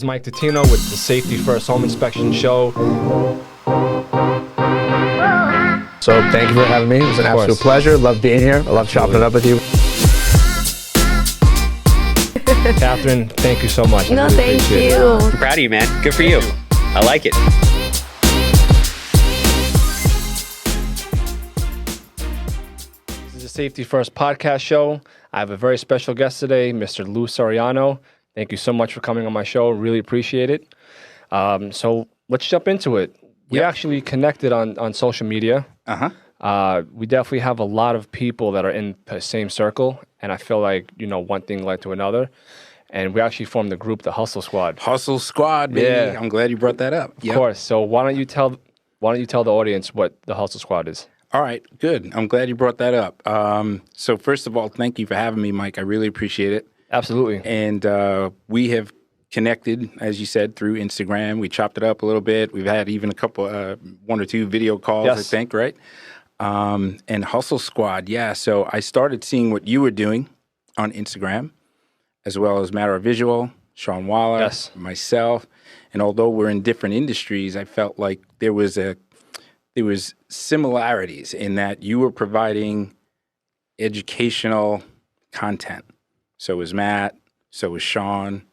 It's Mike Titino with the Safety First Home Inspection Show. So thank you for having me. It was an absolute pleasure. Love being here. I love chopping it up with you. Catherine, thank you so much. No, thank you. I'm proud of you, man. Good for you. I like it. This is the Safety First Podcast Show. I have a very special guest today, Mr. Lou Soriano. Thank you so much for coming on my show. Really appreciate it. So let's jump into it. We actually connected on social media. We definitely have a lot of people that are in the same circle, and I feel like, one thing led to another. And we actually formed the group, the Hustle Squad. Hustle Squad, baby. Yeah. I'm glad you brought that up. Of course. So why don't you tell the audience what the Hustle Squad is? All right, good. I'm glad you brought that up. So first of all, thank you for having me, Mike. I really appreciate it. Absolutely. And we have connected, as you said, through Instagram. We chopped it up a little bit. We've had even a couple, one or two video calls, I think, right? And Hustle Squad, yeah. So I started seeing what you were doing on Instagram, as well as Matter of Visual, Sean Waller, myself. And although we're in different industries, I felt like there was similarities in that you were providing educational content. So was Matt, so was Sean,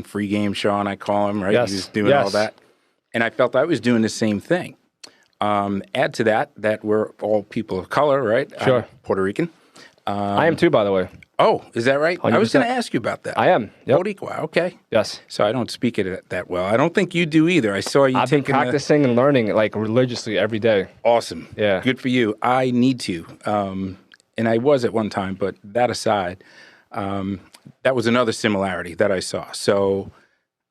free game Sean, I call him, right? Yes. He was doing all that. And I felt I was doing the same thing. Add to that we're all people of color, right? Sure. I'm Puerto Rican. I am too, by the way. Oh, is that right? 100%. I was going to ask you about that. I am. Yep. Boricua, okay. Yes. So I don't speak it that well. I don't think you do either. I saw you I've been taking practicing and learning religiously every day. Awesome. Yeah. Good for you. I need to. And I was at one time, but that aside, that was another similarity that I saw. So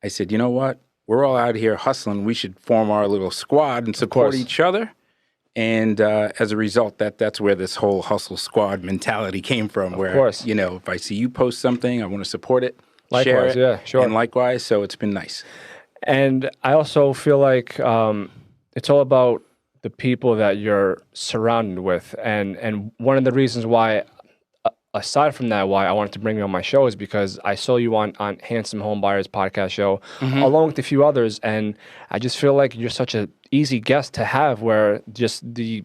I said, you know what? We're all out here hustling. We should form our little squad and support each other. And as a result, that's where this whole Hustle Squad mentality came from. Where, if I see you post something, I want to support it, share it. Yeah, sure. And likewise, so it's been nice. And I also feel like it's all about the people that you're surrounded with. And one of the reasons why, aside from that, why I wanted to bring you on my show is because I saw you on Handsome Home Buyers podcast show, along with a few others, and I just feel like you're such an easy guest to have, where just the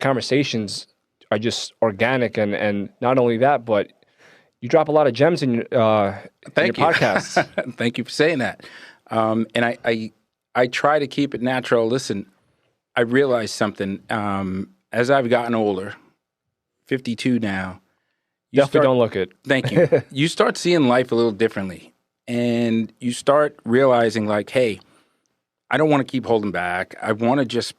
conversations are just organic, and not only that, but you drop a lot of gems in your podcasts. Thank you for saying that. And I try to keep it natural. Listen, I realized something as I've gotten older, 52 now. Don't look it. Thank you. You start seeing life a little differently, and you start realizing hey, I don't want to keep holding back. I want to just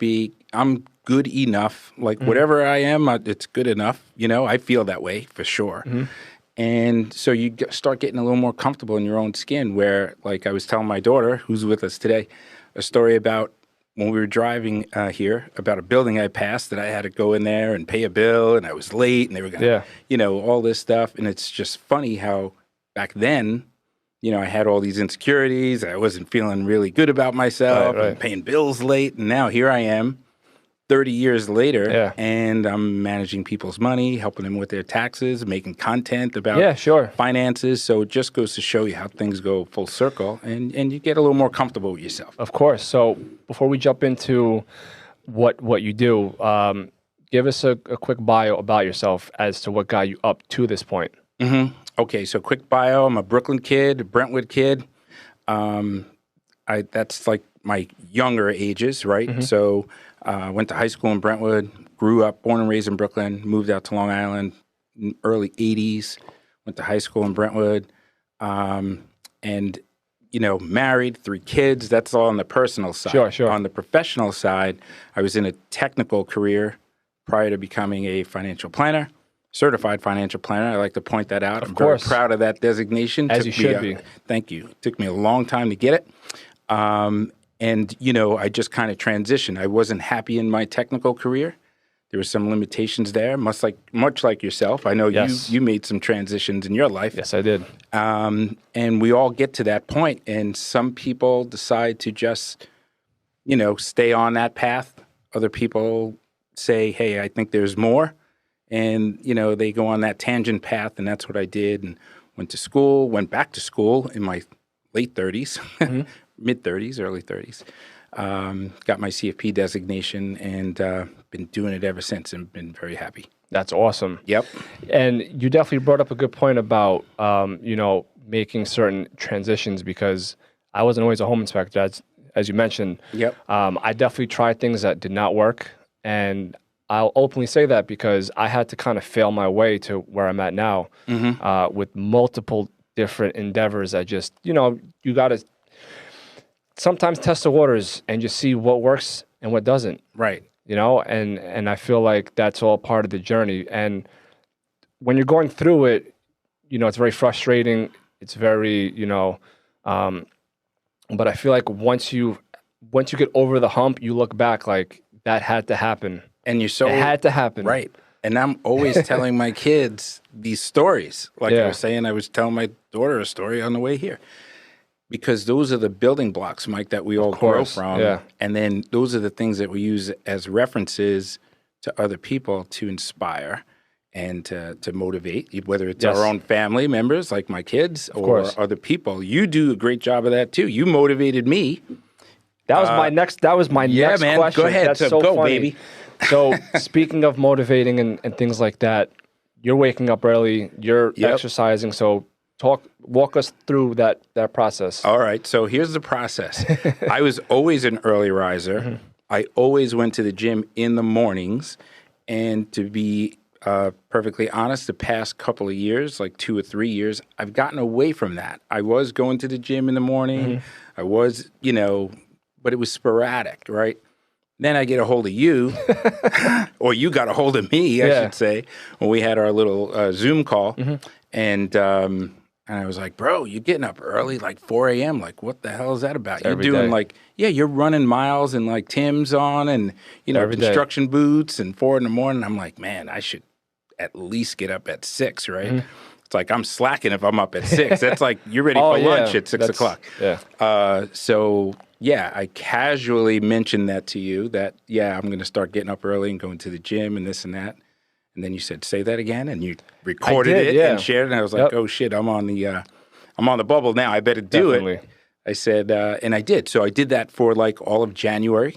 I'm good enough. Whatever I am, it's good enough. I feel that way for sure. And so you start getting a little more comfortable in your own skin, where I was telling my daughter, who's with us today, a story about when we were driving here, about a building I passed that I had to go in there and pay a bill, and I was late, and they were going to, all this stuff. And it's just funny how back then, I had all these insecurities. I wasn't feeling really good about myself, and paying bills late. And now here I am, 30 years later, and I'm managing people's money, helping them with their taxes, making content about finances. So it just goes to show you how things go full circle, and you get a little more comfortable with yourself. Of course. So before we jump into what you do, give us a quick bio about yourself as to what got you up to this point. Okay, so quick bio. I'm a Brooklyn kid, a Brentwood kid. That's my younger ages, right? So went to high school in Brentwood, grew up, born and raised in Brooklyn, moved out to Long Island in early 80s, went to high school in Brentwood, and, married, 3 kids. That's all on the personal side. Sure. On the professional side, I was in a technical career prior to becoming a financial planner. Certified financial planner. I like to point that out. I'm very proud of that designation. As you should be. Thank you. It took me a long time to get it. And, I just kind of transitioned. I wasn't happy in my technical career. There were some limitations there, much like yourself. I know you made some transitions in your life. Yes, I did. And we all get to that point, and some people decide to just, stay on that path. Other people say, hey, I think there's more. And, they go on that tangent path, and that's what I did, and went back to school in my late 30s, mid 30s, early 30s. Got my CFP designation and been doing it ever since and been very happy. That's awesome. Yep. And you definitely brought up a good point about, making certain transitions, because I wasn't always a home inspector, as you mentioned. Yep. I definitely tried things that did not work. And I'll openly say that because I had to kind of fail my way to where I'm at now with multiple different endeavors that just, you got to sometimes test the waters and just see what works and what doesn't. Right. And I feel like that's all part of the journey. And when you're going through it, it's very frustrating. It's very, but I feel like once you get over the hump, you look back like that had to happen. And it had to happen. Right. And I'm always telling my kids these stories. Like I was saying, I was telling my daughter a story on the way here. Because those are the building blocks, Mike, that we all grow from. Yeah. And then those are the things that we use as references to other people to inspire and to motivate, whether it's our own family members, like my kids, or other people. You do a great job of that, too. You motivated me. That was my next man, question. Go ahead. That's so go, funny. baby. So speaking of motivating and things like that, you're waking up early, you're exercising. So walk us through that process. All right. So here's the process. I was always an early riser. I always went to the gym in the mornings. And to be perfectly honest, the past couple of years, like 2 or 3 years, I've gotten away from that. I was going to the gym in the morning. I was, but it was sporadic, right? Then I get a hold of you, or you got a hold of me, I should say, when we had our little Zoom call. And I was like, bro, you're getting up early, like 4 a.m. Like, what the hell is that about? You're doing you're running miles and like Tim's on and, construction boots and 4 in the morning. I'm like, man, I should at least get up at 6, right? It's like I'm slacking if I'm up at 6. That's like you're ready for lunch at 6 o'clock. Yeah. I casually mentioned that to you that, I'm going to start getting up early and going to the gym and this and that. And then you said, say that again. And you recorded it and shared it. And I was like, oh, shit, I'm on the bubble now. I better do it. I said, and I did. So I did that for like all of January.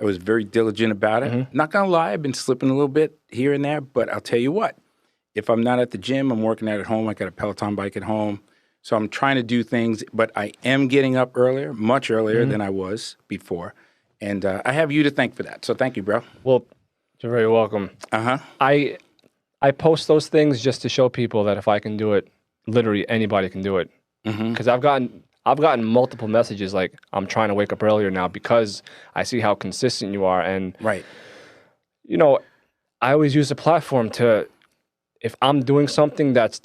I was very diligent about it. Not going to lie, I've been slipping a little bit here and there. But I'll tell you what, if I'm not at the gym, I'm working out at home. I got a Peloton bike at home. So I'm trying to do things. But I am getting up earlier, much earlier than I was before. And I have you to thank for that. So thank you, bro. Well, you're very welcome. I post those things just to show people that if I can do it, literally anybody can do it. Because I've gotten multiple messages like I'm trying to wake up earlier now because I see how consistent you are. And I always use the platform to, if I'm doing something that's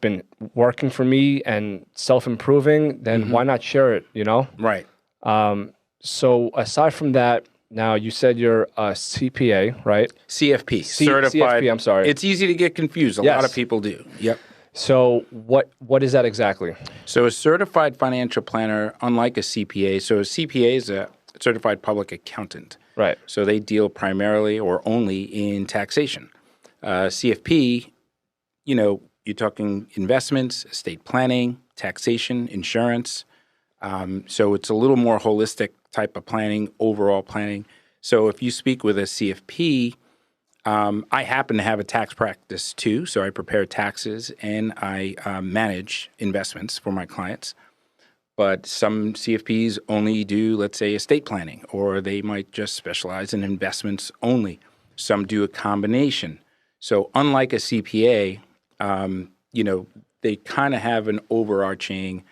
been working for me and self-improving, then why not share it? Right. So aside from that. Now, you said you're a CPA, right? CFP, certified. CFP, I'm sorry. It's easy to get confused. A lot of people do. Yep. So what is that exactly? So a certified financial planner, unlike a CPA, so a CPA is a certified public accountant. Right. So they deal primarily or only in taxation. CFP, you're talking investments, estate planning, taxation, insurance. So it's a little more holistic type of planning, overall planning. So if you speak with a CFP, I happen to have a tax practice too. So I prepare taxes and I manage investments for my clients. But some CFPs only do, let's say, estate planning, or they might just specialize in investments only. Some do a combination. So unlike a CPA, they kind of have an overarching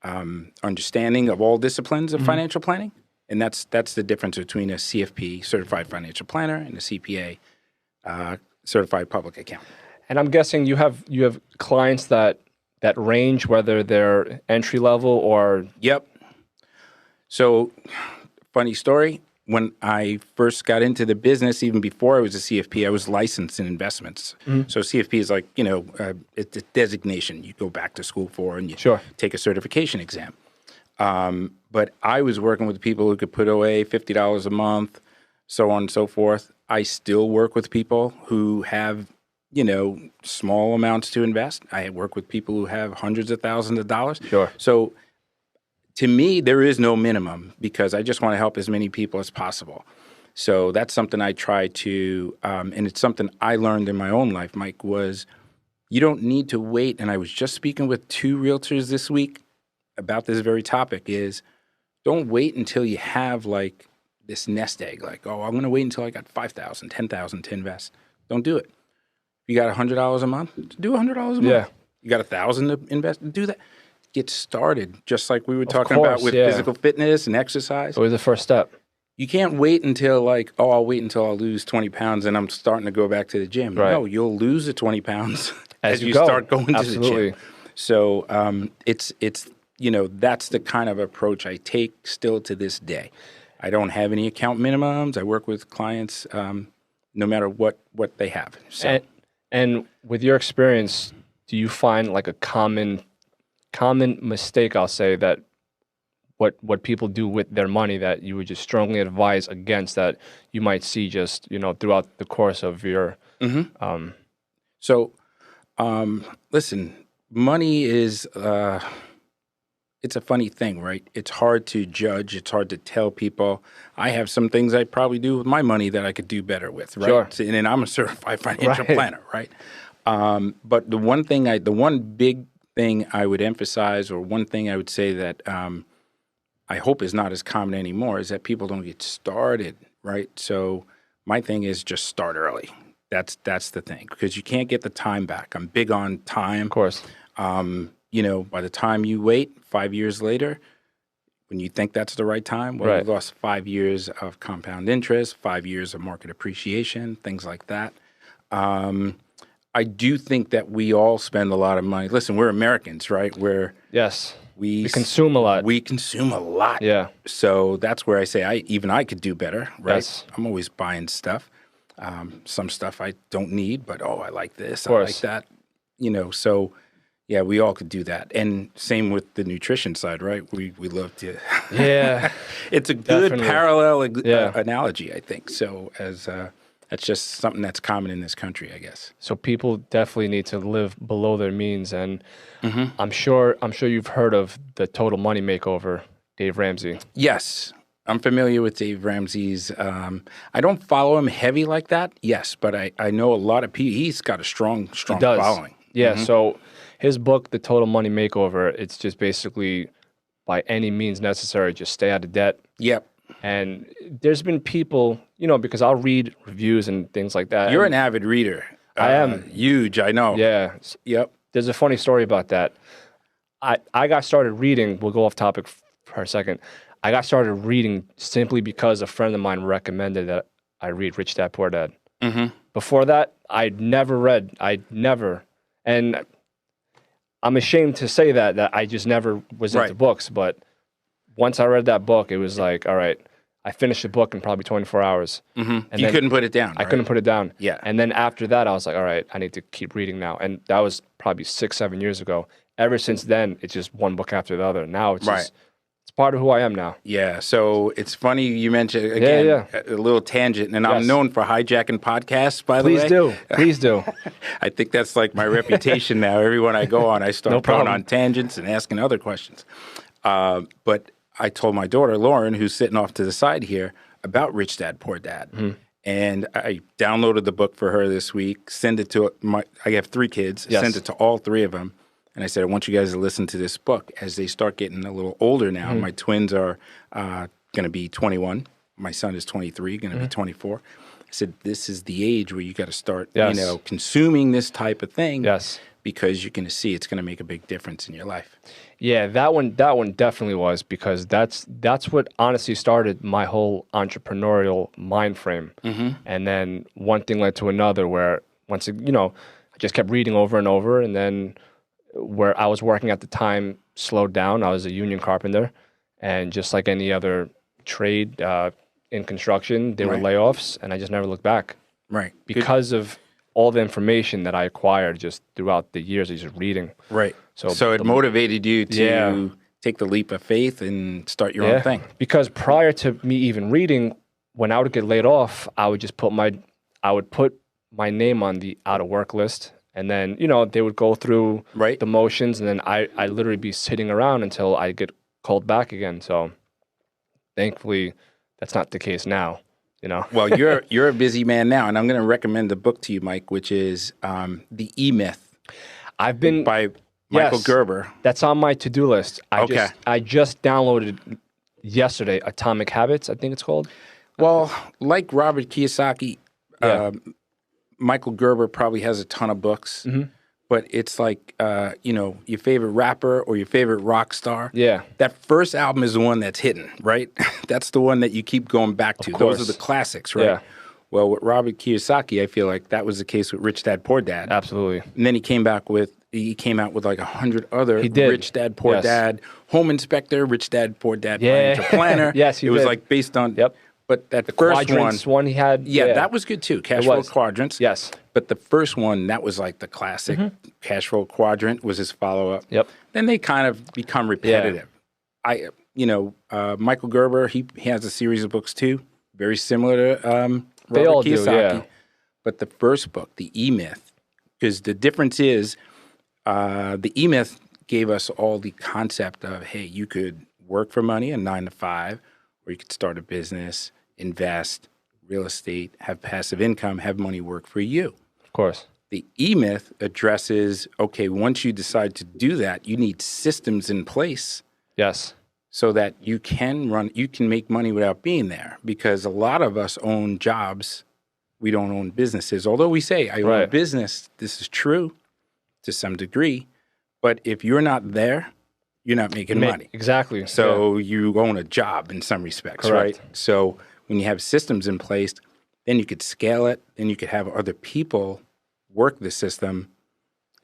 understanding of all disciplines of financial planning. And that's the difference between a CFP, certified financial planner, and a CPA, certified public accountant. And I'm guessing you have clients that range, whether they're entry level or. Yep. So, funny story. When I first got into the business, even before I was a CFP, I was licensed in investments. So CFP is like, it's a designation you go back to school for and you take a certification exam. But I was working with people who could put away $50 a month, so on and so forth. I still work with people who have, small amounts to invest. I work with people who have hundreds of thousands of dollars. Sure. So to me, there is no minimum because I just want to help as many people as possible. So that's something I try to, and it's something I learned in my own life, Mike, was you don't need to wait. And I was just speaking with 2 realtors this week about this very topic is don't wait until you have like this nest egg. Like, oh, I'm going to wait until I got 5,000, 10,000 to invest. Don't do it. You got $100 a month, do $100 a month. Yeah. You got 1,000 to invest, do that. Get started, just like we were talking about with physical fitness and exercise. Always the first step. You can't wait until like, oh, I'll wait until I lose 20 pounds and I'm starting to go back to the gym. Right. No, you'll lose the 20 pounds as you go. start going Absolutely. to the gym. So it's that's the kind of approach I take still to this day. I don't have any account minimums. I work with clients no matter what they have. So. And with your experience, do you find like a common mistake, I'll say, that what people do with their money that you would just strongly advise against that you might see just, throughout the course of your... Listen, money is... it's a funny thing, right? It's hard to judge. It's hard to tell people. I have some things I probably do with my money that I could do better with, right? Sure. And then I'm a certified financial planner, right? But the one big thing I would emphasize, or one thing I would say that I hope is not as common anymore, is that people don't get started, right? So my thing is just start early. That's the thing, because you can't get the time back. I'm big on time. Of course. By the time you wait 5 years later, when you think that's the right time, well, you've lost 5 years of compound interest, 5 years of market appreciation, things like that. I do think that we all spend a lot of money. Listen, we're Americans, right? Yes. We consume a lot. We consume a lot. Yeah. So that's where I say I could do better, right? Yes. I'm always buying stuff. Some stuff I don't need, but I like this, I like that. So yeah, we all could do that. And same with the nutrition side, right? We love to. Yeah. It's a good parallel analogy, I think. So that's just something that's common in this country, I guess. So people definitely need to live below their means, and I'm sure you've heard of the Total Money Makeover, Dave Ramsey. Yes, I'm familiar with Dave Ramsey's. I don't follow him heavy like that. Yes, but I know a lot of people. He's got a strong following. Yeah. So his book, The Total Money Makeover, it's just basically by any means necessary, just stay out of debt. Yep. And there's been people, because I'll read reviews and things like that. You're an avid reader. I am. Huge, I know. Yeah. Yep. There's a funny story about that. I got started reading, we'll go off topic for a second. I got started reading simply because a friend of mine recommended that I read Rich Dad Poor Dad. Before that, I'd never read. And I'm ashamed to say that I just never was into books, but once I read that book, it was like, all right, I finished the book in probably 24 hours. And you couldn't put it down, I couldn't put it down. Yeah. And then after that, I was like, all right, I need to keep reading now. And that was probably 6-7 years ago. Ever since then, it's just one book after the other. Now it's just, it's part of who I am now. Yeah. So it's funny you mentioned, again, a little tangent, and I'm known for hijacking podcasts, by the way. Please do. I think that's like my reputation now. Everyone I go on, I start going on tangents and asking other questions. But I told my daughter, Lauren, who's sitting off to the side here, about Rich Dad, Poor Dad. And I downloaded the book for her this week, send it to I have 3 kids, send it to all 3 of them. And I said, I want you guys to listen to this book as they start getting a little older now. My twins are going to be 21. My son is 23, going to be 24. I said, this is the age where you got to start, consuming this type of thing. Yes. Because you're going to see it's going to make a big difference in your life. Yeah, that one definitely was, because that's what honestly started my whole entrepreneurial mind frame. And then one thing led to another, where I just kept reading over and over, and then where I was working at the time slowed down. I was a union carpenter, and just like any other trade in construction, there were layoffs, and I just never looked back. Right. Because of all the information that I acquired just throughout the years of just reading. Right. So it motivated you to take the leap of faith and start your own thing. Because prior to me even reading, when I would get laid off, I would just put my name on the out of work list. And then, they would go through the motions, and then I literally be sitting around until I get called back again. So thankfully, that's not the case now. You know. Well, you're a busy man now, and I'm going to recommend the book to you, Mike, which is The EMyth. I've been by Michael Gerber. That's on my to-do list. Okay. I just downloaded yesterday Atomic Habits, I think it's called. Well, like Robert Kiyosaki, Michael Gerber probably has a ton of books, but it's like, your favorite rapper or your favorite rock star. Yeah. That first album is the one that's hidden, right? That's the one that you keep going back to. Those are the classics, right? Yeah. Well, with Robert Kiyosaki, I feel like that was the case with Rich Dad, Poor Dad. Absolutely. And then he came out with like 100 other Rich Dad, Poor Dad, Home Inspector, Rich Dad, Poor Dad, Financial Planner. Yes, it was like based on... Yep. But that the first quadrants one he had. Yeah, that was good too. Cash flow quadrants. Yes. But the first one, that was like the classic cash flow quadrant was his follow-up. Yep. Then they kind of become repetitive. Michael Gerber, he has a series of books too, very similar to they Robert all Kiyosaki. do, yeah. But the first book, The EMyth, because the difference is the EMyth gave us all the concept of, hey, you could work for money, a 9 to 5, or you could start a business, invest, real estate, have passive income, have money work for you. Of course. The EMyth addresses, okay, once you decide to do that, you need systems in place. Yes. So that you can make money without being there. Because a lot of us own jobs, we don't own businesses. Although we say, I own a business, this is true to some degree. But if you're not there, you're not making money. Exactly. So you own a job in some respects, right? So when you have systems in place, then you could scale it, then you could have other people work the system,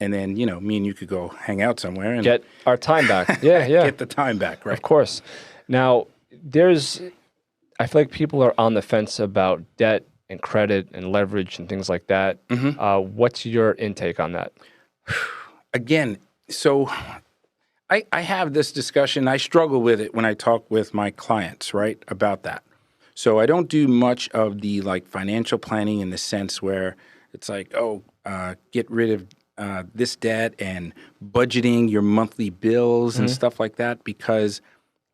and then, me and you could go hang out somewhere and get our time back. Yeah. Get the time back, right? Of course. Now, I feel like people are on the fence about debt and credit and leverage and things like that. What's your intake on that? Again, so I have this discussion. I struggle with it when I talk with my clients, right, about that. So I don't do much of the financial planning in the sense where it's like, get rid of this debt and budgeting your monthly bills and stuff like that, because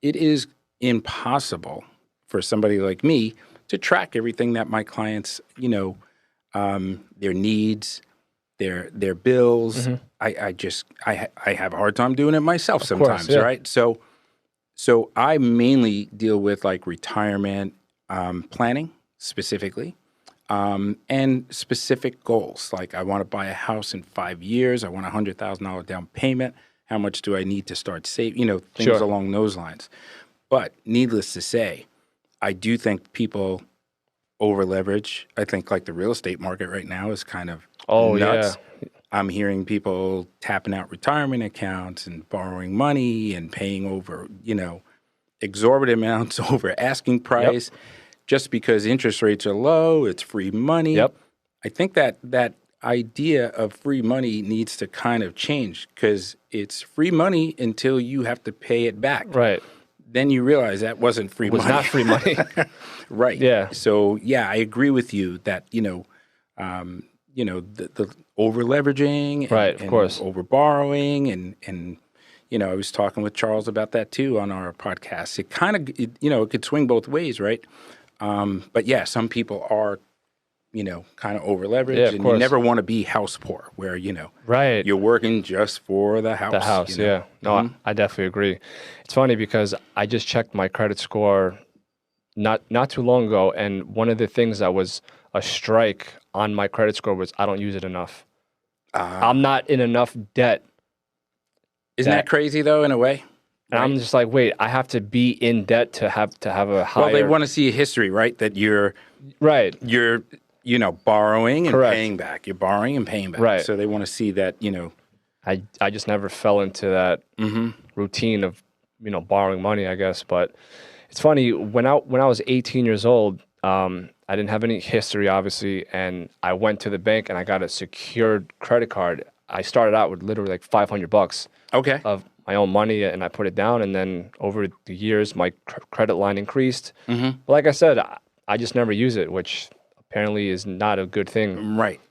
it is impossible for somebody like me to track everything that my clients, their needs, their bills. I have a hard time doing it myself sometimes, right? So I mainly deal with retirement planning specifically, and specific goals. Like, I want to buy a house in 5 years. I want $100,000 down payment. How much do I need to start saving? Things along those lines. But needless to say, I do think people over leverage. I think the real estate market right now is kind of nuts. Yeah. I'm hearing people tapping out retirement accounts and borrowing money and paying over, exorbitant amounts over asking price. Just because interest rates are low, it's free money. I think that idea of free money needs to kind of change, because it's free money until you have to pay it back. Right. Then you realize that wasn't free money. It was not free money. Right. Yeah. So, I agree with you that, the over leveraging and, of course, over borrowing and I was talking with Charles about that too on our podcast. It kind of, it could swing both ways, right? But some people are, kind of over leveraged, and you never want to be house poor, where, you're working just for the house. The house, yeah. No, I definitely agree. It's funny because I just checked my credit score not too long ago, and one of the things that was a strike on my credit score was I don't use it enough. I'm not in enough debt. Isn't that crazy though, in a way? And I'm just like, wait, I have to be in debt to have a higher. Well, they want to see a history, right? That you're borrowing and paying back. You're borrowing and paying back. Right. So they want to see that, I just never fell into that routine of, borrowing money, I guess. But it's funny, when I was 18 years old, I didn't have any history, obviously, and I went to the bank and I got a secured credit card. I started out with literally $500 of my own money, and I put it down, and then over the years, my credit line increased. But like I said, I just never use it, which apparently is not a good thing. Right.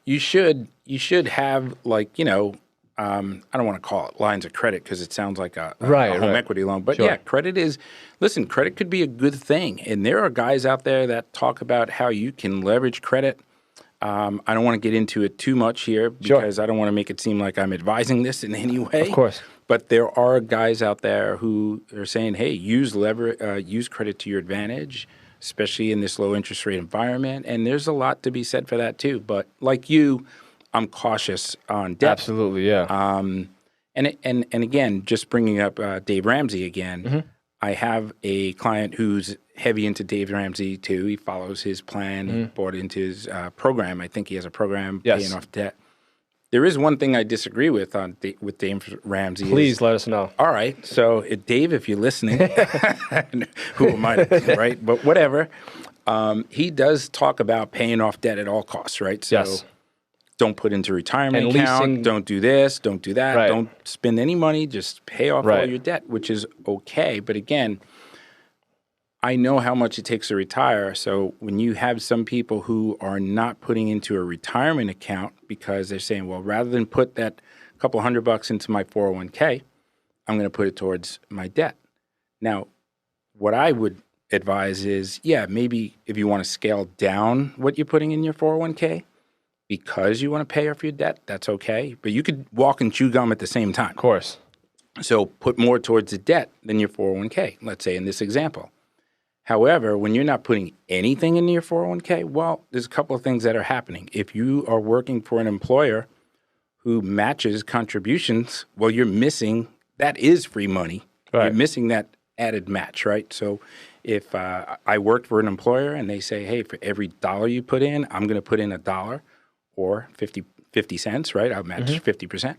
You should have I don't want to call it lines of credit because it sounds like a home equity loan. But Sure. yeah, credit could be a good thing. And there are guys out there that talk about how you can leverage credit. I don't want to get into it too much here because I don't want to make it seem like I'm advising this in any way. Of course. But there are guys out there who are saying, hey, use credit to your advantage, especially in this low interest rate environment. And there's a lot to be said for that too. But like you, I'm cautious on debt. Absolutely, yeah. And again, just bringing up Dave Ramsey again, I have a client who's heavy into Dave Ramsey too. He follows his plan. He bought into his program. I think he has a program paying off debt. There is one thing I disagree with with Dave Ramsey. Please let us know. All right. So, Dave, if you're listening, who am I to, right? But whatever. He does talk about paying off debt at all costs, right? So don't put into retirement account. Don't do this. Don't do that. Right. Don't spend any money. Just pay off all your debt, which is okay. But again, I know how much it takes to retire. So when you have some people who are not putting into a retirement account because they're saying, well, rather than put that couple $100 into my 401k, I'm going to put it towards my debt. Now, what I would advise is, maybe if you want to scale down what you're putting in your 401k because you want to pay off your debt, that's okay. But you could walk and chew gum at the same time. Of course. So put more towards the debt than your 401k, let's say in this example. However, when you're not putting anything into your 401k, well, there's a couple of things that are happening. If you are working for an employer who matches contributions, well, you're missing, that is free money. Right. You're missing that added match, right? So if I worked for an employer and they say, hey, for every dollar you put in, I'm going to put in $1 or 50 cents, right? I'll match 50%.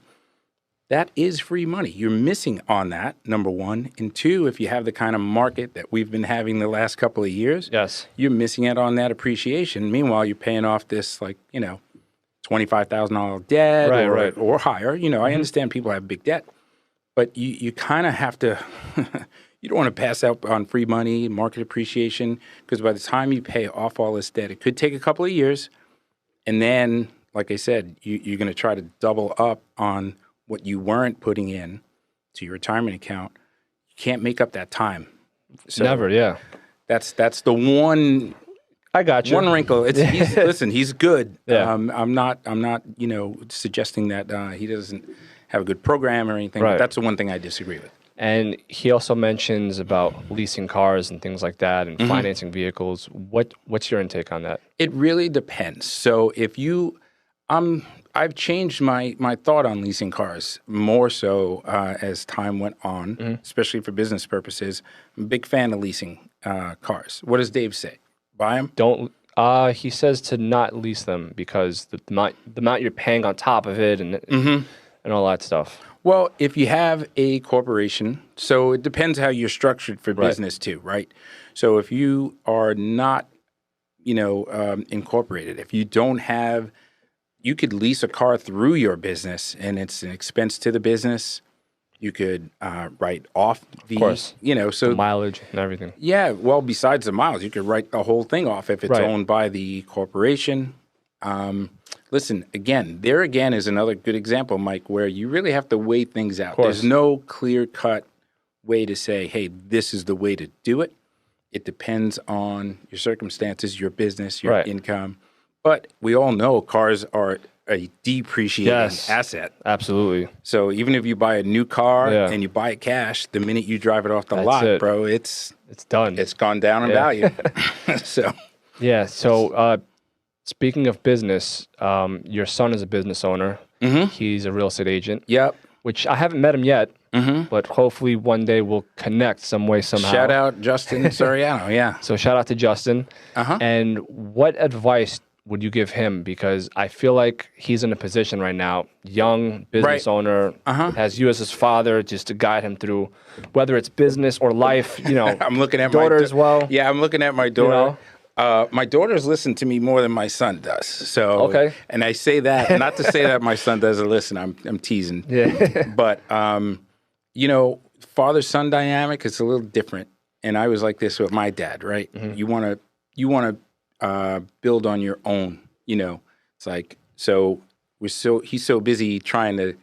That is free money. You're missing on that, number one. And two, if you have the kind of market that we've been having the last couple of years, you're missing out on that appreciation. Meanwhile, you're paying off this, $25,000 debt or higher. I understand people have big debt, but you kind of have to, you don't want to pass out on free money, market appreciation, because by the time you pay off all this debt, it could take a couple of years. And then, like I said, you're going to try to double up on what you weren't putting in to your retirement account. You can't make up that time. So never, yeah. That's the one. I got you. One wrinkle. Listen, he's good. Yeah. I'm not suggesting that he doesn't have a good program or anything. Right. But that's the one thing I disagree with. And he also mentions about leasing cars and things like that and financing vehicles. What's your intake on that? It really depends. So if you, I've changed my thought on leasing cars more so as time went on, especially for business purposes. I'm a big fan of leasing cars. What does Dave say? Buy them? Don't. He says to not lease them because the amount you're paying on top of it and all that stuff. Well, if you have a corporation, so it depends how you're structured for business too, right? So if you are not, incorporated, if you don't have, you could lease a car through your business and it's an expense to the business. You could write off the, so the mileage and everything. Yeah, well, besides the miles, you could write the whole thing off if it's owned by the corporation. Listen, there again is another good example, Mike, where you really have to weigh things out. There's no clear-cut way to say, hey, this is the way to do it. It depends on your circumstances, your business, your income. But we all know cars are a depreciating asset. Absolutely. So even if you buy a new car and you buy it cash, the minute you drive it off the lot, bro, it's done. It's gone down in value. So speaking of business, your son is a business owner. He's a real estate agent. Yep. Which I haven't met him yet, but hopefully one day we'll connect some way, somehow. Shout out Justin Soriano, yeah. So shout out to Justin. And what advice would you give him? Because I feel like he's in a position right now, young business owner, has you as his father just to guide him through, whether it's business or life, I'm looking at daughter as well. Yeah, I'm looking at my daughter. My daughter's listen to me more than my son does. So, and I say that, not to say that my son doesn't listen, I'm teasing. Yeah. But, father-son dynamic is a little different. And I was like this with my dad, right? You want to build on your own, it's like, he's so busy trying to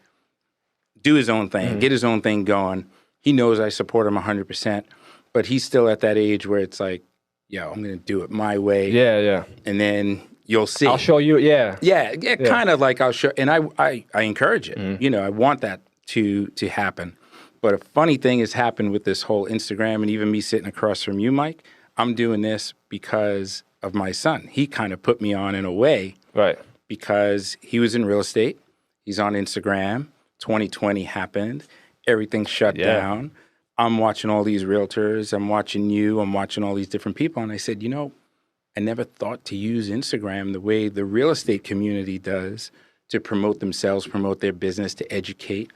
do his own thing, get his own thing going. He knows I support him 100%, but he's still at that age where it's like, yo, I'm going to do it my way. Yeah. And then you'll see. I'll show you. Yeah. Yeah. Kind of like I'll show. And I encourage it. You know, I want that to happen. But a funny thing has happened with this whole Instagram and even me sitting across from you, Mike. I'm doing this because of my son. He kind of put me on in a way. Right. Because he was in real estate. He's on Instagram. 2020 happened. Everything shut down. I'm watching all these realtors. I'm watching you. I'm watching all these different people. And I said, you know, I never thought to use Instagram the way the real estate community does to promote themselves, promote their business, to educate.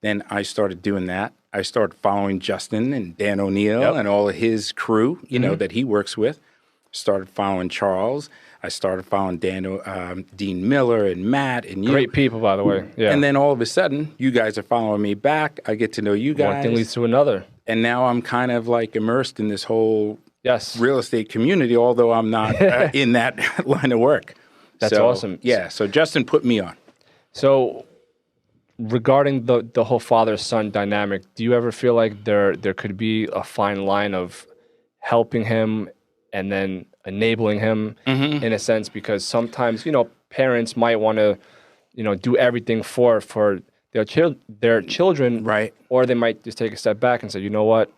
Then I started doing that. I started following Justin and Dan O'Neill and all of his crew, you know, that he works with. Started following Charles. I started following Dean Miller and Matt and you. Great people, by the way. Yeah. And then all of a sudden, you guys are following me back. I get to know you guys. One thing leads to another. And now I'm kind of like immersed in this whole Yes. real estate community, although I'm not in that line of work. That's awesome. Yeah, so Justin put me on. So regarding the whole father-son dynamic, do you ever feel like there could be a fine line of helping him and then enabling him in a sense? Because sometimes, you know, parents might want to, you know, do everything for their children, Right. Or they might just take a step back and say, you know what,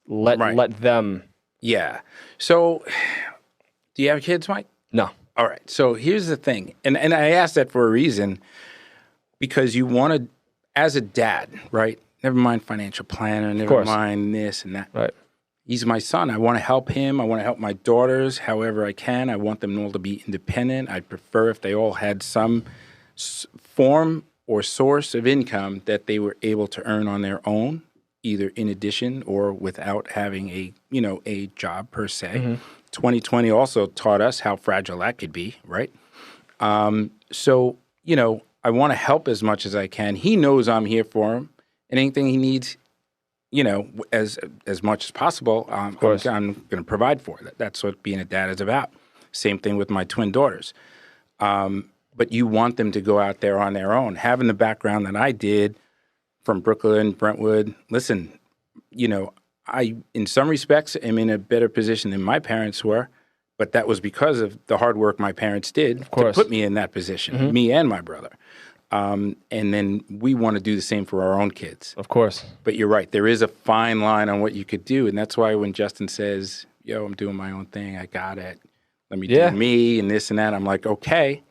let them. Yeah. So do you have kids, Mike? No. All right. So here's the thing. And I asked that for a reason, because you want to, as a dad, right? Never mind financial planner, never mind this and that. Right. He's my son. I want to help him. I want to help my daughters however I can. I want them all to be independent. I'd prefer if they all had some form or source of income that they were able to earn on their own, either in addition or without having a job per se. 2020 also taught us how fragile that could be, right? So, you know, I want to help as much as I can. He knows I'm here for him, and anything he needs, you know, as much as possible, I'm going to provide for it. That's what being a dad is about. Same thing with my twin daughters. But you want them to go out there on their own. Having the background that I did from Brooklyn, Brentwood, listen, you know, I, in some respects, am in a better position than my parents were, but that was because of the hard work my parents did to put me in that position, me and my brother. And then we want to do the same for our own kids. Of course. But you're right. There is a fine line on what you could do. And that's why when Justin says, yo, I'm doing my own thing, I got it. Let me do me and this and that. I'm like, okay,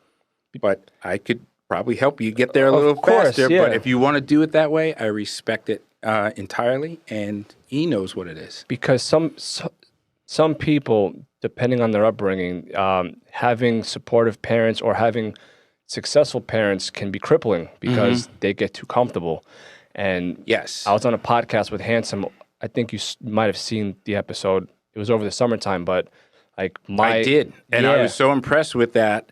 but I could probably help you get there a little faster. But if you want to do it that way, I respect it entirely. And he knows what it is. Because some people, depending on their upbringing, having supportive parents or having successful parents can be crippling because they get too comfortable. And yes, I was on a podcast with Handsome. I think you might have seen the episode. It was over the summertime, but like I did. And I was so impressed with that.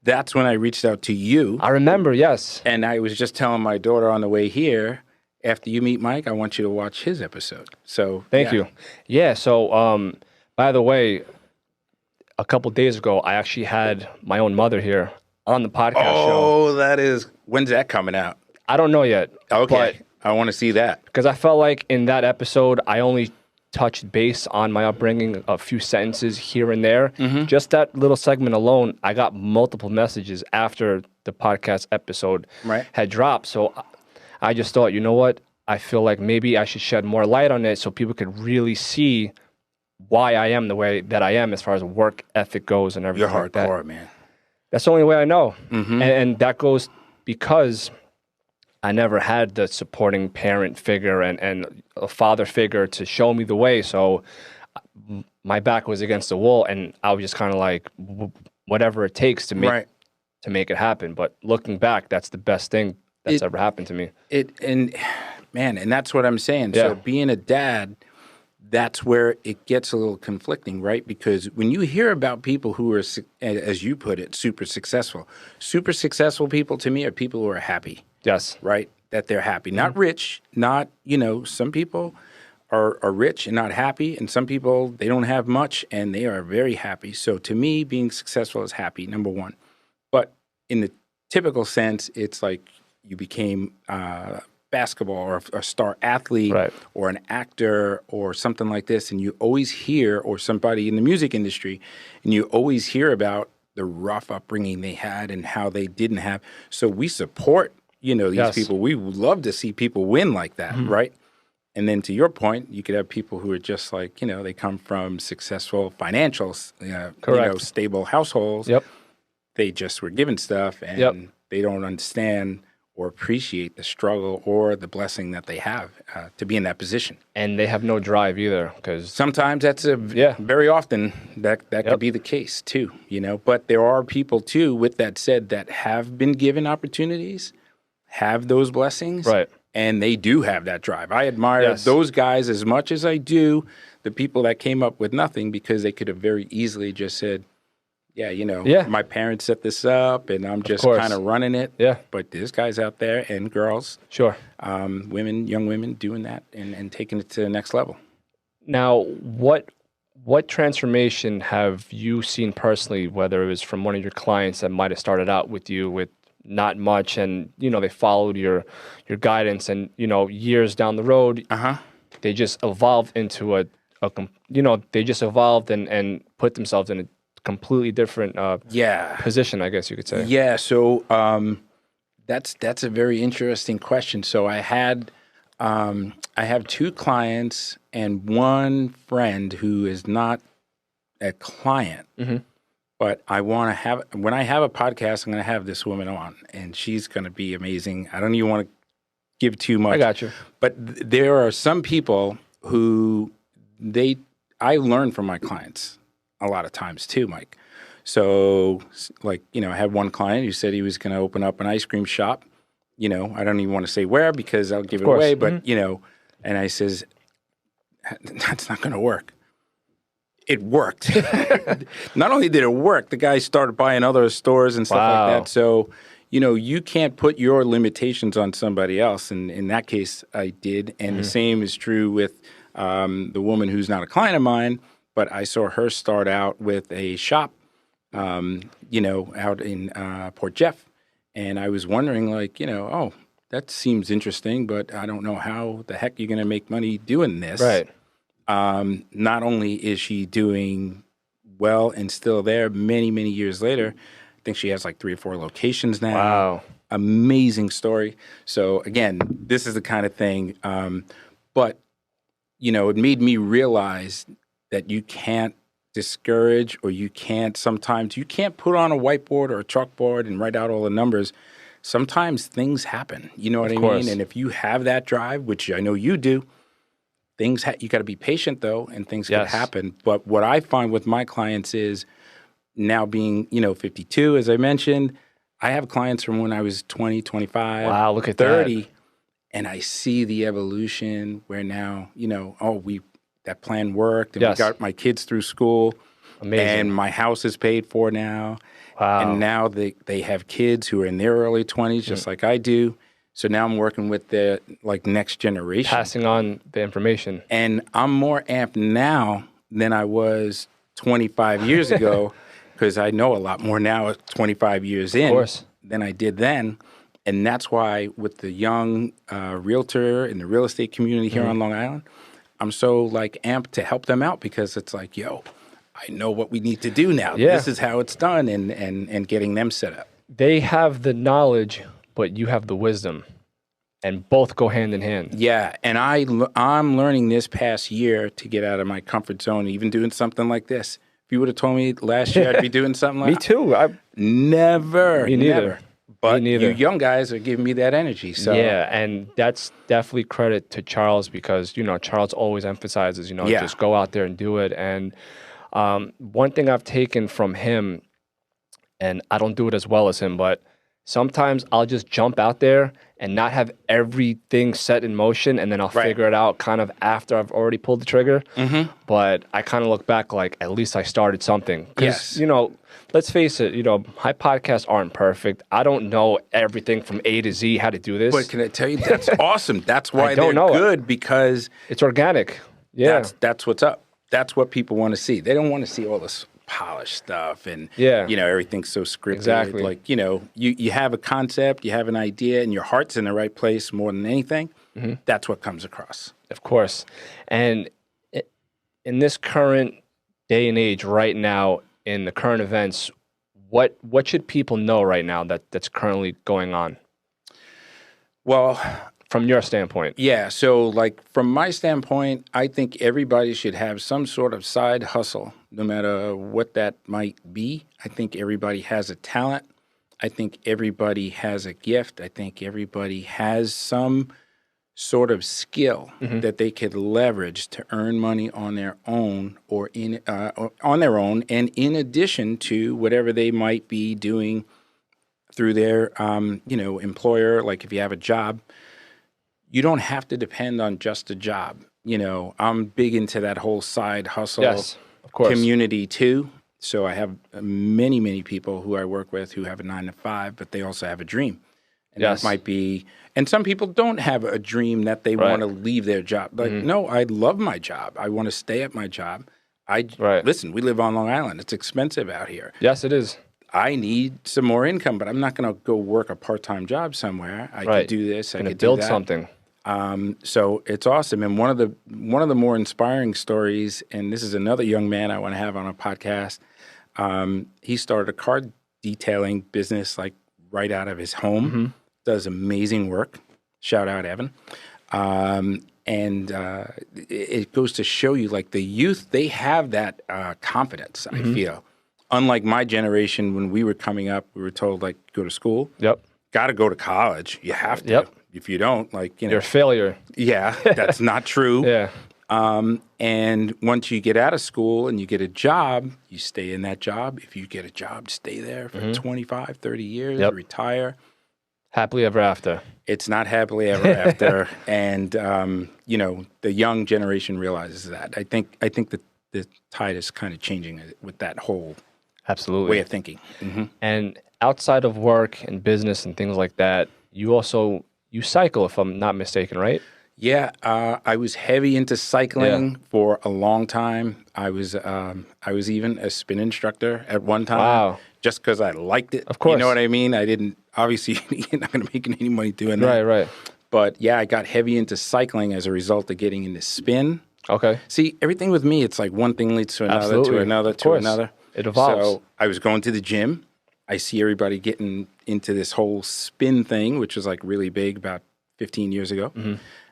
That's when I reached out to you. I remember, yes. And I was just telling my daughter on the way here, after you meet Mike, I want you to watch his episode. So thank you. Yeah. So, by the way, a couple days ago, I actually had my own mother here on the podcast show. Oh, that is, when's that coming out? I don't know yet. Okay. I want to see that. Because I felt like in that episode, I only touched base on my upbringing, a few sentences here and there. Just that little segment alone, I got multiple messages after the podcast episode had dropped. So I just thought, you know what? I feel like maybe I should shed more light on it so people could really see why I am the way that I am as far as work ethic goes and everything. You're like that. hardcore, man. That's the only way I know. And that goes because I never had the supporting parent figure and a father figure to show me the way. So my back was against the wall, and I was just kind of like, whatever it takes to make it happen. But looking back, that's the best thing that's ever happened to me. And that's what I'm saying. Yeah. So being a dad, that's where it gets a little conflicting, right? Because when you hear about people who are, as you put it, super successful people to me are people who are happy. Yes. Right? That they're happy. Not rich, not, some people are rich and not happy, and some people, they don't have much and they are very happy. So to me, being successful is happy, number one. But in the typical sense, it's like you became basketball or a star athlete Right. or an actor or something like this, and you always hear, or somebody in the music industry, and you always hear about the rough upbringing they had and how they didn't have. So we support, these Yes. people. We would love to see people win like that, right? And then to your point, you could have people who are just like, they come from successful financials, Correct. stable households. Yep. They just were given stuff and Yep. they don't understand or appreciate the struggle or the blessing that they have to be in that position. And they have no drive either, because Sometimes that's very often that could be the case too, But there are people too, with that said, that have been given opportunities, have those blessings, Right. and they do have that drive. I admire Yes. those guys as much as I do the people that came up with nothing, because they could have very easily just said, Yeah. my parents set this up and I'm just course. kind of running it. Yeah. But there's guys out there and girls, Sure. women, young women doing that and taking it to the next level. Now, what transformation have you seen personally, whether it was from one of your clients that might have started out with you with not much and, they followed your guidance and, years down the road, they just evolved into they just evolved and put themselves in a completely different position, I guess you could say. Yeah. So that's a very interesting question. So I have two clients and one friend who is not a client, but I want to have, when I have a podcast, I'm going to have this woman on, and she's going to be amazing. I don't even want to give too much. I got you. But there are some people who I learn from my clients a lot of times too, Mike. So, like, I had one client who said he was going to open up an ice cream shop. I don't even want to say where because I'll give it away. But, and I says, that's not going to work. It worked. Not only did it work, the guy started buying other stores and stuff like that. So, you can't put your limitations on somebody else. And in that case, I did. And the same is true with the woman who's not a client of mine, but I saw her start out with a shop, out in Port Jeff. And I was wondering, like, oh, that seems interesting, but I don't know how the heck you're going to make money doing this. Right. Not only is she doing well and still there many, many years later, I think she has like 3 or 4 locations now. Wow. Amazing story. So again, this is the kind of thing, but it made me realize that you can't discourage, or you can't put on a whiteboard or a chalkboard and write out all the numbers. Sometimes things happen, you know what I mean? And if you have that drive, which I know you do, you got to be patient though, and things can happen. But what I find with my clients is, now being, 52, as I mentioned, I have clients from when I was 20, 25, Wow, look at 30, that. and I see the evolution where now, that plan worked, and we got my kids through school. Amazing. And my house is paid for now. Wow. And now they have kids who are in their early 20s, just like I do. So now I'm working with the next generation. Passing on the information. And I'm more amped now than I was 25 years ago, because I know a lot more now 25 years in than I did then. And that's why with the young realtor in the real estate community here on Long Island, I'm so amped to help them out, because it's like, yo, I know what we need to do now. Yeah. This is how it's done, and getting them set up. They have the knowledge, but you have the wisdom, and both go hand in hand. Yeah, and I'm learning this past year to get out of my comfort zone, even doing something like this. If you would have told me last year I'd be doing something like Me too. Never. Me neither. Never. But Me neither. you young guys are giving me that energy. So Yeah, and that's definitely credit to Charles, because, Charles always emphasizes, just go out there and do it. And one thing I've taken from him, and I don't do it as well as him, but sometimes I'll just jump out there and not have everything set in motion, and then I'll figure it out kind of after I've already pulled the trigger. But I kind of look back like, at least I started something. Because, let's face it, my podcasts aren't perfect. I don't know everything from A to Z how to do this. But can I tell you, that's awesome. That's why they're good, because it's organic. Yeah. That's what's up. That's what people want to see. They don't want to see all this polished stuff and, Yeah. everything's so scripted. Exactly. Like, you have a concept, you have an idea, and your heart's in the right place more than anything. That's what comes across. Of course. And in this current day and age right now, in the current events, what should people know right now that's currently going on? Well, from your standpoint. Yeah. So like from my standpoint, I think everybody should have some sort of side hustle, no matter what that might be. I think everybody has a talent. I think everybody has a gift. I think everybody has some sort of skill that they could leverage to earn money on their own and in addition to whatever they might be doing through their employer. Like if you have a job, you don't have to depend on just a job. I'm big into that whole side hustle Yes, of course. community too. So I have many, many people who I work with who have a 9-to-5, but they also have a dream. And Yes. that might be, and some people don't have a dream that they want to leave their job. Like, no, I love my job. I want to stay at my job. Listen, we live on Long Island. It's expensive out here. Yes, it is. I need some more income, but I'm not going to go work a part-time job somewhere. I could do this. I could do build that. something. So it's awesome. And one of the more inspiring stories, and this is another young man I want to have on a podcast. He started a car detailing business like right out of his home. Does amazing work. Shout out Evan. It goes to show you like the youth, they have that confidence, I feel. Unlike my generation, when we were coming up, we were told like go to school. Yep. Got to go to college. You have to. Yep. If you don't, like, You're a failure. Yeah, that's not true. Yeah. And once you get out of school and you get a job, you stay in that job. If you get a job, stay there for 25, 30 years, retire. Happily ever after. It's not happily ever after. And, the young generation realizes that. I think that the tide is kind of changing with that whole Absolutely. way of thinking. And outside of work and business and things like that, you cycle, if I'm not mistaken, right? Yeah, I was heavy into cycling for a long time. I was even a spin instructor at one time. Wow. Just because I liked it. Of course. You know what I mean? I didn't, obviously, you're not going to make any money doing that. Right. But yeah, I got heavy into cycling as a result of getting into spin. Okay. See, everything with me, it's like one thing leads to another, Absolutely. to another, Of to course. another. It evolves. So I was going to the gym. I see everybody getting into this whole spin thing, which was like really big about 15 years ago.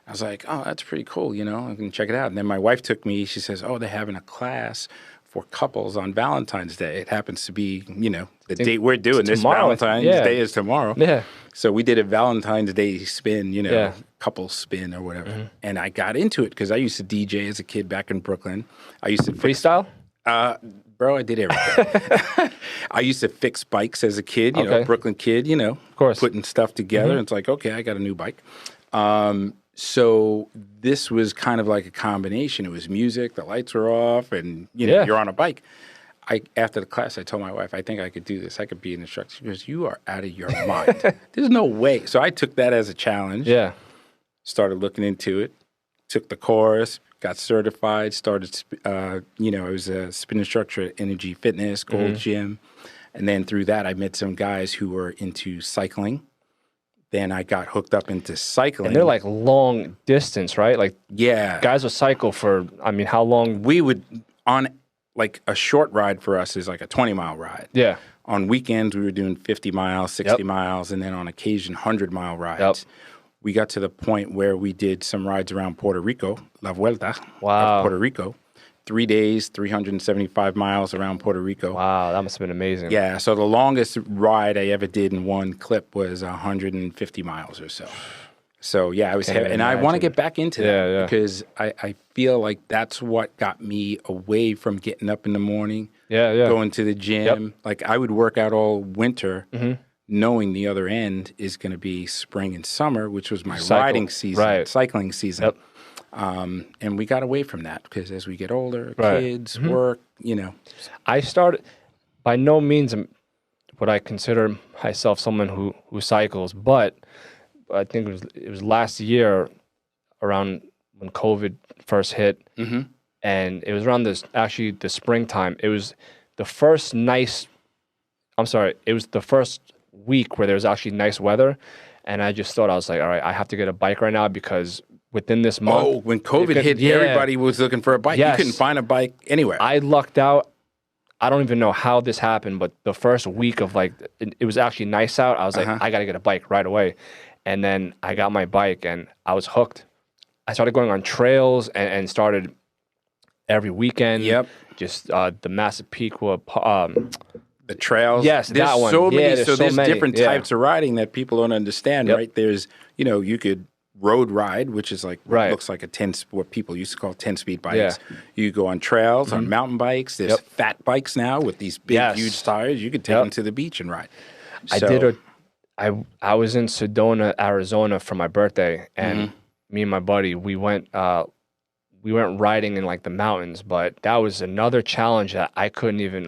I was like, oh, that's pretty cool, I can check it out. And then my wife took me, she says, oh, they're having a class for couples on Valentine's Day. It happens to be, the date we're doing. This tomorrow. Valentine's Day is tomorrow. Yeah. So we did a Valentine's Day spin, couple spin or whatever. And I got into it because I used to DJ as a kid back in Brooklyn. I used to Freestyle? Bro, I did everything. I used to fix bikes as a kid, Brooklyn kid, Of course. putting stuff together. And it's like, okay, I got a new bike. So this was kind of like a combination. It was music, the lights were off, and you're on a bike. After the class, I told my wife, I think I could do this. I could be an instructor. She goes, you are out of your mind. There's no way. So I took that as a challenge. Yeah. Started looking into it. Took the course. Got certified. Started. I was a spin instructor at Energy Fitness, Gold Gym, and then through that, I met some guys who were into cycling. Then I got hooked up into cycling. And they're like long distance, right? Like guys will cycle for, how long? We would, on like a short ride for us is like a 20-mile ride. Yeah. On weekends, we were doing 50 miles, 60 miles, and then on occasion, 100-mile rides. We got to the point where we did some rides around Puerto Rico, La Vuelta of Puerto Rico. 3 days, 375 miles around Puerto Rico. Wow, that must have been amazing. Yeah, so the longest ride I ever did in one clip was 150 miles or so. So yeah, I was heavy, and I want to get back into that because I feel like that's what got me away from getting up in the morning, going to the gym. Like I would work out all winter, knowing the other end is going to be spring and summer, which was my riding season, cycling season. And we got away from that because as we get older, kids, work, I started, by no means would I consider myself someone who cycles, but I think it was last year around when COVID first hit, and it was around the springtime. It was the first it was the first week where there was actually nice weather. And I just thought, I was like, all right, I have to get a bike right now because within this month. Oh, when COVID hit, everybody was looking for a bike. Yes. You couldn't find a bike anywhere. I lucked out. I don't even know how this happened, but the first week of like, it was actually nice out. I was like, I got to get a bike right away. And then I got my bike and I was hooked. I started going on trails and started every weekend. Yep. Just the Massapequa. The trails. Yes, there's that one. So many. Yeah, so there's many. different types of riding that people don't understand, right? There's, you could road ride, which is like looks like what people used to call 10-speed bikes. Yeah. You go on trails, on mountain bikes. There's fat bikes now with these big, huge tires. You could take them to the beach and ride. So, I was in Sedona, Arizona for my birthday, and me and my buddy, we went riding in like the mountains, but that was another challenge that I couldn't even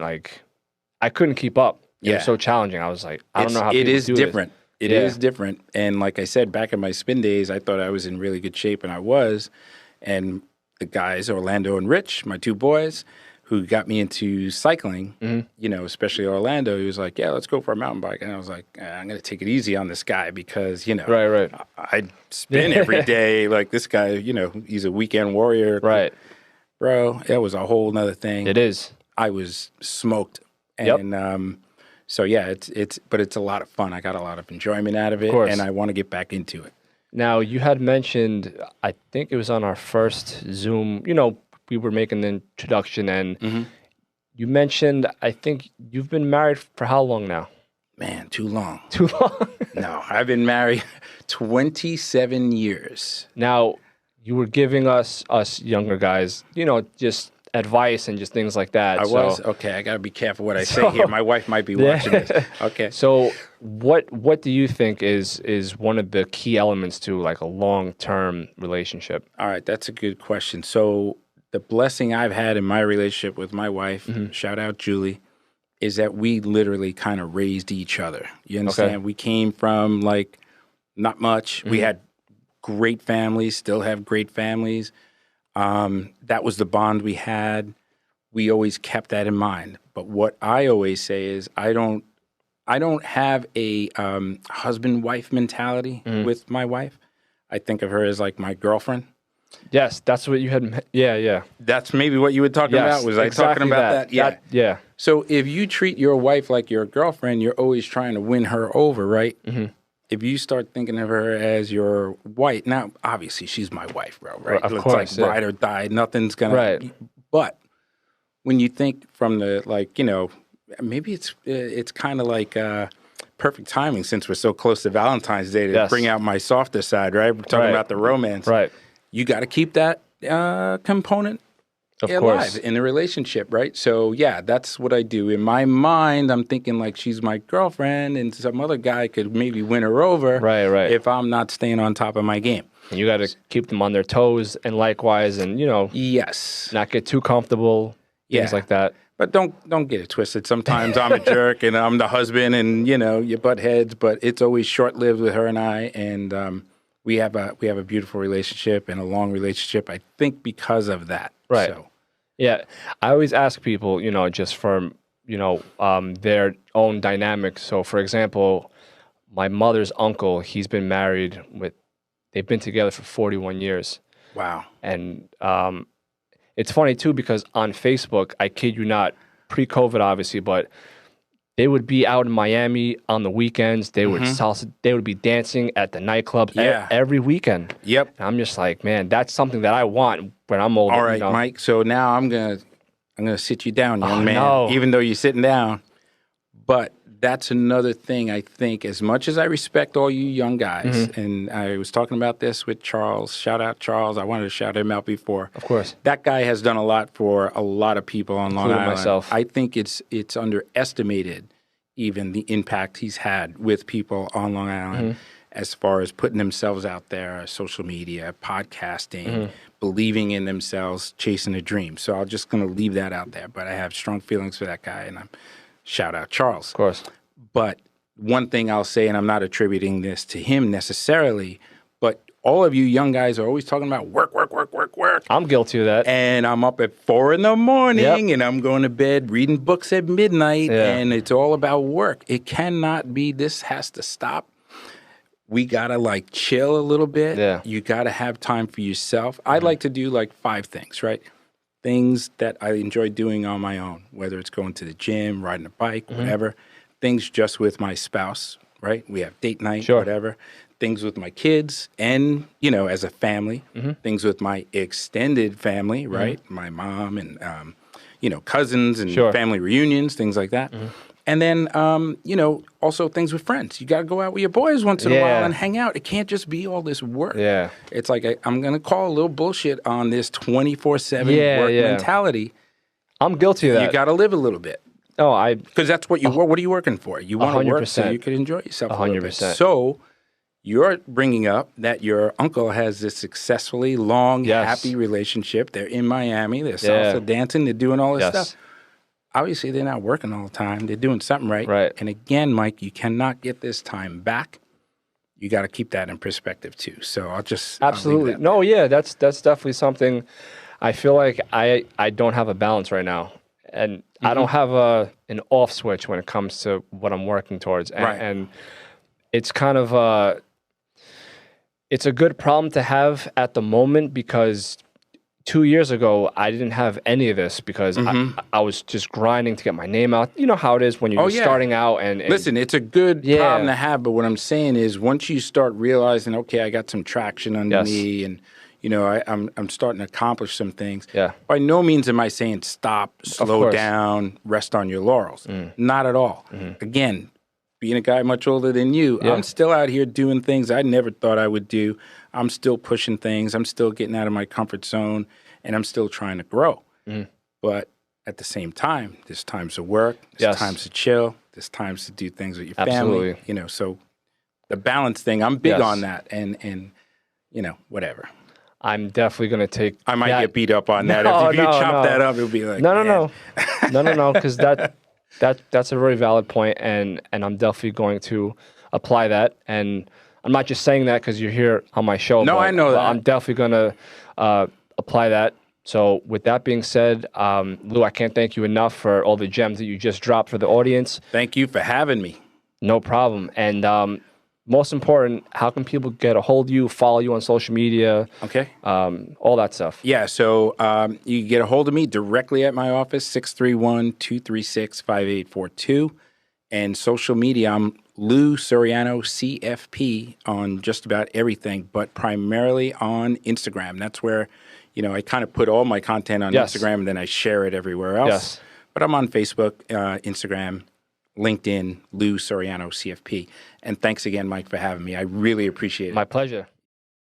I couldn't keep up. It was so challenging. I was like, I don't know how people do this. It is different. It is different. And like I said, back in my spin days, I thought I was in really good shape, and I was. And the guys, Orlando and Rich, my two boys, who got me into cycling, especially Orlando, he was like, yeah, let's go for a mountain bike. And I was like, I'm going to take it easy on this guy because, I spin every day. Like this guy, he's a weekend warrior. Right. Bro, that was a whole nother thing. It is. I was smoked. And so yeah, it's a lot of fun. I got a lot of enjoyment out of it, and I want to get back into it. Now, you had mentioned, I think it was on our first Zoom, we were making the introduction, and you mentioned, I think you've been married for how long now? Man, too long. Too long? No, I've been married 27 years. Now, you were giving us younger guys, just advice and just things like that. Okay, I got to be careful what I say here. My wife might be watching this. Okay. So what do you think is one of the key elements to like a long-term relationship? All right, that's a good question. So the blessing I've had in my relationship with my wife, shout out Julie, is that we literally kind of raised each other. You understand? Okay. We came from like not much. We had great families, still have great families. That was the bond we had. We always kept that in mind. But what I always say is I don't have a husband-wife mentality with my wife. I think of her as like my girlfriend. Yes, that's what you had. Yeah. That's maybe what you were talking about. Was exactly I talking about that? Yeah. So if you treat your wife like your girlfriend, you're always trying to win her over, right? If you start thinking of her as your wife, now obviously she's my wife, bro, right? Of course, it's like ride or die, nothing's gonna. Right. But when you think from the maybe it's kind of like perfect timing since we're so close to Valentine's Day to bring out my softer side, right? We're talking about the romance, right? You got to keep that component alive in the relationship, right? So yeah, that's what I do. In my mind, I'm thinking like she's my girlfriend, and some other guy could maybe win her over, right? If I'm not staying on top of my game. And you got to keep them on their toes, and likewise, and not get too comfortable, things like that. But don't get it twisted. Sometimes I'm a jerk, and I'm the husband, and you butt heads. But it's always short lived with her and I, and we have a beautiful relationship and a long relationship. I think because of that, right? So. Yeah, I always ask people, just from, their own dynamics. So, for example, my mother's uncle, they've been together for 41 years. Wow. And it's funny, too, because on Facebook, I kid you not, pre-COVID, obviously, but they would be out in Miami on the weekends. They would they would be dancing at the nightclubs every weekend. Yep. And I'm just like, man, that's something that I want when I'm older. All right, Mike. So now I'm gonna sit you down, young man. Even though you're sitting down, but that's another thing. I think as much as I respect all you young guys, and I was talking about this with Charles. Shout out Charles. I wanted to shout him out before. Of course. That guy has done a lot for a lot of people on Long Island. Myself. I think it's underestimated even the impact he's had with people on Long Island as far as putting themselves out there, social media, podcasting, believing in themselves, chasing a dream. So I'm just going to leave that out there. But I have strong feelings for that guy, and I'm shout out Charles. Of course. But one thing I'll say, and I'm not attributing this to him necessarily, but all of you young guys are always talking about work. work. I'm guilty of that. And I'm up at 4 a.m, and I'm going to bed reading books at midnight, and it's all about work. It cannot be. This has to stop. We got to like chill a little bit. Yeah. You got to have time for yourself. I like to do like 5 things, right? Things that I enjoy doing on my own, whether it's going to the gym, riding a bike, whatever. Things just with my spouse, right? We have date night, whatever. Things with my kids and, you know, as a family. Things with my extended family, right? My mom and, you know, cousins and family reunions, things like that. And then, you know, also things with friends. You got to go out with your boys once in a while and hang out. It can't just be all this work. Yeah. It's like I'm going to call a little bullshit on this 24/7 work mentality. I'm guilty of that. You got to live a little bit. Oh, because that's what you work. What are you working for? You want to work so you could enjoy yourself a little bit. So you're bringing up that your uncle has this successfully long, happy relationship. They're in Miami. They're salsa dancing. They're doing all this stuff. Obviously, they're not working all the time. They're doing something right. And again, Mike, you cannot get this time back. You got to keep that in perspective too. So I'll just absolutely no, yeah, that's definitely something. I feel like I don't have a balance right now, and I don't have an off switch when it comes to what I'm working towards, and it's kind of it's a good problem to have at the moment because 2 years ago, I didn't have any of this because I was just grinding to get my name out. You know how it is when you're starting out. And listen, it's a good problem to have. But what I'm saying is once you start realizing, okay, I got some traction under me and, you know, I'm starting to accomplish some things. By no means am I saying stop, slow down, rest on your laurels. Not at all. Again, being a guy much older than you, I'm still out here doing things I never thought I would do. I'm still pushing things. I'm still getting out of my comfort zone, and I'm still trying to grow. But at the same time, there's times to work, there's times to chill, there's times to do things with your family. You know, so the balance thing, I'm big on that, and you know, whatever. I'm definitely going to take. I might get beat up on that. If you chop that up, it'll be like no, because that's a very valid point, and I'm definitely going to apply that. And I'm not just saying that because you're here on my show. No, I know that. I'm definitely going to apply that. So with that being said, Lou, I can't thank you enough for all the gems that you just dropped for the audience. Thank you for having me. No problem. And most important, how can people get a hold of you, follow you on social media? Okay. All that stuff. Yeah, so you can get a hold of me directly at my office, 631-236-5842. And social media, I'm Lou Soriano CFP on just about everything, but primarily on Instagram. That's where, you know, I kind of put all my content on Instagram and then I share it everywhere else. But I'm on Facebook, Instagram, LinkedIn, Lou Soriano CFP. And thanks again, Mike, for having me. I really appreciate it. My pleasure.